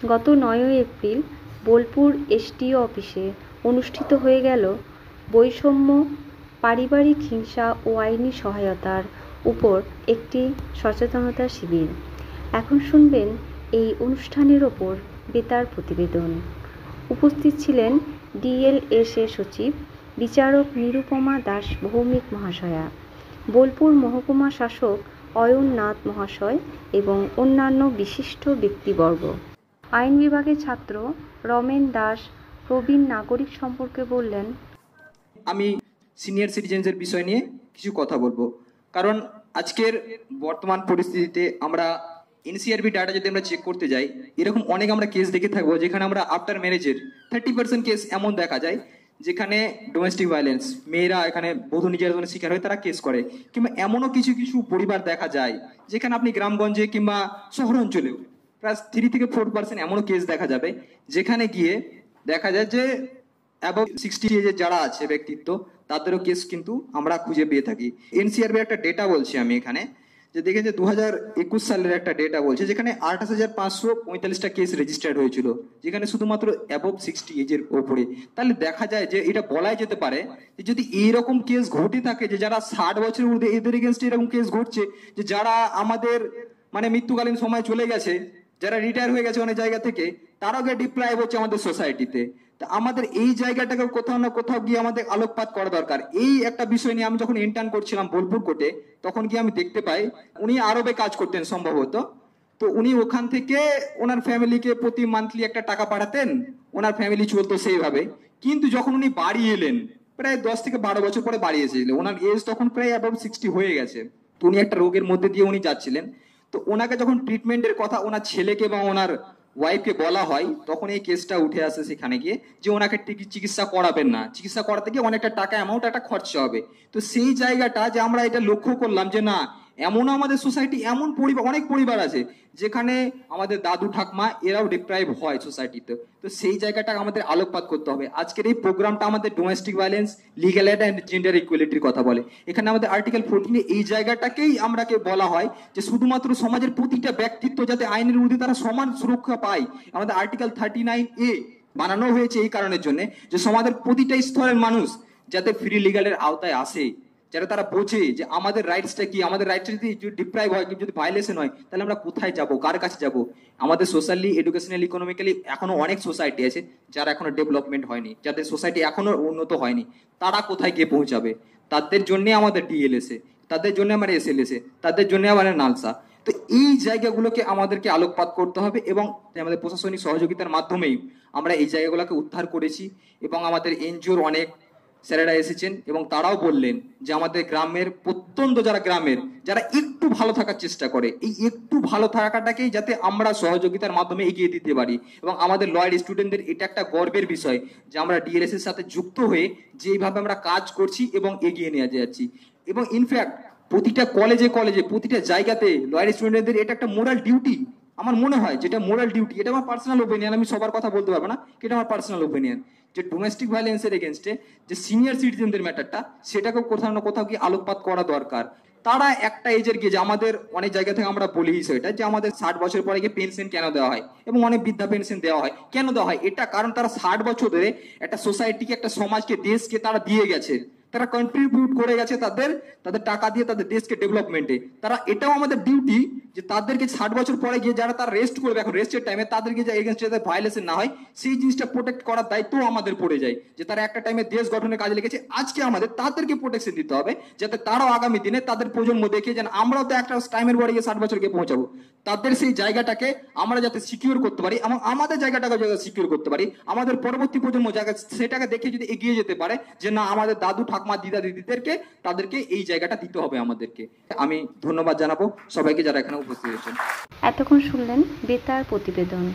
গত 9ই April Bolpur SDO অফিসে অনুষ্ঠিত হয়ে গেল বৈষম্য, পারিবারিক হিংসা ও আইনি সহায়তার উপর একটি সচেতনতা শিবির। এখন শুনবেন এই অনুষ্ঠানের ওপর বেতার প্রতিবেদন। উপস্থিত ছিলেন ডিএলএস-এর সচিব বিচারক নিরুপমা দাস ভৌমিক মহাশয়া, বোলপুর মহকুমা শাসক অয়ন নাথ মহাশয় এবং অন্যান্য বিশিষ্ট ব্যক্তিবর্গ। আইন বিভাগের ছাত্র রমেন দাস প্রবীণ নাগরিক সম্পর্কে বললেন, আমি সিনিয়র সিটিজেন্সের বিষয় নিয়ে কিছু কথা বলবো। কারণ আজকের বর্তমান পরিস্থিতিতে আমরা এনসিআরবি ডাটা যদি আমরা চেক করতে যাই, এরকম অনেক আমরা কেস দেখে থাকবো যেখানে আমরা আফটার ম্যারেজের 30% কেস এমন দেখা যায় যেখানে ডোমেস্টিক ভায়োলেন্স, মেয়েরা এখানে বধূ নির্যাতনের শিকার হয়ে তারা কেস করে। কিংবা এমনও কিছু কিছু পরিবার দেখা যায় যেখানে আপনি গ্রামগঞ্জে কিংবা শহর অঞ্চলেও প্রায় 3 থেকে 4% এমনও কেস দেখা যাবে যেখানে গিয়ে দেখা যায় যে অ্যাবভ 60 এজের যারা আছে ব্যক্তিত্ব, তাদেরও কেস কিন্তু আমরা খুঁজে পেয়ে থাকি। এনসিআরবি একটা ডেটা বলছি আমি এখানে, যে দেখে যে 2021 সালের একটা ডেটা বলছে যেখানে 28,545টা কেস রেজিস্টার্ড হয়েছিল, যেখানে শুধুমাত্র অ্যাবভ 60 এজের ওপরে। তাহলে দেখা যায় যে এটা বলাই যেতে পারে যে যদি এইরকম কেস ঘটে থাকে, যে যারা 60 বছরের ঊর্ধ্বে এদের এগেনস্টে এরকম কেস ঘটছে, যে যারা আমাদের মানে মৃত্যুকালীন সময় চলে গেছে, যারা রিটায়ার হয়ে গেছে অনেক জায়গা থেকে, তারাও গিয়ে ডিপ্রাইভ হচ্ছে আমাদের সোসাইটিতে। আমাদের এই জায়গাটাকে কোথাও না কোথাও গিয়ে আমাদের আলোকপাত করা দরকার। এই একটা বিষয় নিয়ে আমি যখন ইন্টার্ন করছিলাম বোলপুর কোর্টে, তখন গিয়ে আমি দেখতে পাই উনি আরবে কাজ করতেন সম্ভবত। তো উনি ওখান থেকে ওনার ফ্যামিলিকে প্রতি মান্থলি একটা টাকা পাঠাতেন, ওনার ফ্যামিলি চলতো সেইভাবে। কিন্তু যখন উনি বাড়ি এলেন, প্রায় 10 থেকে 12 বছর পরে বাড়ি এসেছিলেন, ওনার এজ তখন প্রায় অ্যাবাউট 60 হয়ে গেছে। তো উনি একটা রোগের মধ্যে দিয়ে উনি যাচ্ছিলেন। তো ওনাকে যখন ট্রিটমেন্টের কথা ওনার ছেলেকে বা ওনার ওয়াইফকে বলা হয়, তখন এই কেসটা উঠে আসে সেখানে গিয়ে যে ওনাকে চিকিৎসা করাবেন না, চিকিৎসা করাতে গিয়ে অনেকটা টাকা অ্যামাউন্ট একটা খরচা হবে। তো সেই জায়গাটা যে আমরা এটা লক্ষ্য করলাম যে না, এমনও আমাদের সোসাইটি এমন পরিবার, অনেক পরিবার আছে যেখানে আমাদের দাদু ঠাকমা এরাও ডিপ্রাইভ হয় সোসাইটিতে। তো সেই জায়গাটা আমাদের আলোকপাত করতে হবে। আজকের এই প্রোগ্রামটা আমাদের domestic violence, legal aid and gender ইকুয়ালিটির কথা বলে। এখানে আমাদের আর্টিকেল 14 এই জায়গাটাকেই আমরাকে বলা হয় যে শুধুমাত্র সমাজের প্রতিটা ব্যক্তিত্ব যাতে আইনের ঊর্ধ্বে তারা সমান সুরক্ষা পায়। আমাদের আর্টিকেল 39A বানানো হয়েছে এই কারণের জন্য যে সমাজের প্রতিটা স্তরের মানুষ যাতে ফ্রি লিগ্যালের আওতায় আসে, যারা তারা বোঝে যে আমাদের রাইটসটা কি, আমাদের রাইটসটা যদি ডিপ্রাইভ হয়, যদি ভায়োলেশন হয়, তাহলে আমরা কোথায় যাব, কার কাছে যাব। আমাদের সোশ্যালি, এডুকেশনালি, ইকোনমিক্যালি এখনো অনেক সোসাইটি আছে যারা এখনো ডেভেলপমেন্ট হয়নি, যাদের সোসাইটি এখনো উন্নত হয়নি, তারা কোথায় গিয়ে পৌঁছাবে? তাদের জন্য আমাদের ডিএলএসএ, তাদের জন্য আমার এসএলএসএ, তাদের জন্য আমাদের নালসা। তো এই জায়গাগুলোকে আমাদেরকে আলোকপাত করতে হবে এবং আমাদের প্রশাসনিক সহযোগিতার মাধ্যমেই আমরা এই জায়গাগুলোকে উদ্ধার করেছি। এবং আমাদের এনজিওর অনেক স্যারেরা এসেছেন এবং তারাও বললেন যে আমাদের গ্রামের প্রত্যন্ত যারা গ্রামের যারা একটু ভালো থাকার চেষ্টা করে, এই একটু ভালো থাকাটাকেই যাতে আমরা সহযোগিতার মাধ্যমে এগিয়ে দিতে পারি। এবং আমাদের লয়ার স্টুডেন্টদের এটা একটা গর্বের বিষয় যে আমরা ডিএলএস এর সাথে যুক্ত হয়ে যেভাবে আমরা কাজ করছি এবং এগিয়ে নিয়ে যাচ্ছি। এবং ইনফ্যাক্ট প্রতিটা কলেজে কলেজে প্রতিটা জায়গাতে লয়ার স্টুডেন্টদের এটা একটা মোরাল ডিউটি, আমার মনে হয় যেটা মোরাল ডিউটি। এটা আমার পার্সোনাল ওপিনিয়ন, আমি সবার কথা বলতে পারবো না, এটা আমার পার্সোনাল ওপিনিয়ন, যে ডোমেস্টিক ভায়োলেন্সের এগেনস্টে যে সিনিয়র সিটিজেনদের ম্যাটারটা, সেটাকেও কোথাও না কোথাও কি আলোকপাত করা দরকার। তারা একটা এজের গিয়ে, যে আমাদের অনেক জায়গা থেকে আমরা বলি সেটা যে আমাদের 60 বছর পরে গিয়ে পেনশন কেন দেওয়া হয় এবং অনেক বৃদ্ধা পেনশন দেওয়া হয়, কেন দেওয়া হয়? এটা কারণ তারা 60 বছর ধরে একটা সোসাইটিকে, একটা সমাজকে, দেশকে তারা দিয়ে গেছে, তারা কন্ট্রিবিউট করে গেছে তাদের তাদের টাকা দিয়ে তাদের দেশকে ডেভেলপমেন্টে। তারা, এটাও আমাদের ডিউটি যে তাদেরকে 60 বছর পরে গিয়ে যারা তারা রেস্ট করবে, এখন রেস্টের টাইমে তাদেরকে যে এগেনস্টে যাতে ভায়োলেশন না হয় সেই জিনিসটা প্রোটেক্ট করার দায়িত্ব আমাদের পড়ে যায়। যে তারা একটা টাইমে দেশ গঠনের কাজে লেগেছে, আজকে আমাদের তাদেরকে প্রোটেকশন দিতে হবে যাতে তারাও আগামী দিনে তাদের প্রজন্ম দেখে যেন আমরাও তো একটা টাইমের পরে গিয়ে 60 বছর গিয়ে পৌঁছাবো, তাদের সেই জায়গাটাকে আমরা যাতে সিকিউর করতে পারি এবং আমাদের জায়গাটাকে যাতে সিকিউর করতে পারি, আমাদের পরবর্তী প্রজন্ম জায়গা সেটাকে দেখে যদি এগিয়ে যেতে পারে যে না, আমাদের দাদু ঠাকমা দিদা দিদিদেরকে তাদেরকে এই জায়গাটা দিতে হবে আমাদেরকে। আমি ধন্যবাদ জানাবো সবাইকে যারা এখানে উপস্থিত হয়েছেন। এতক্ষণ শুনলেন বেতার প্রতিবেদন।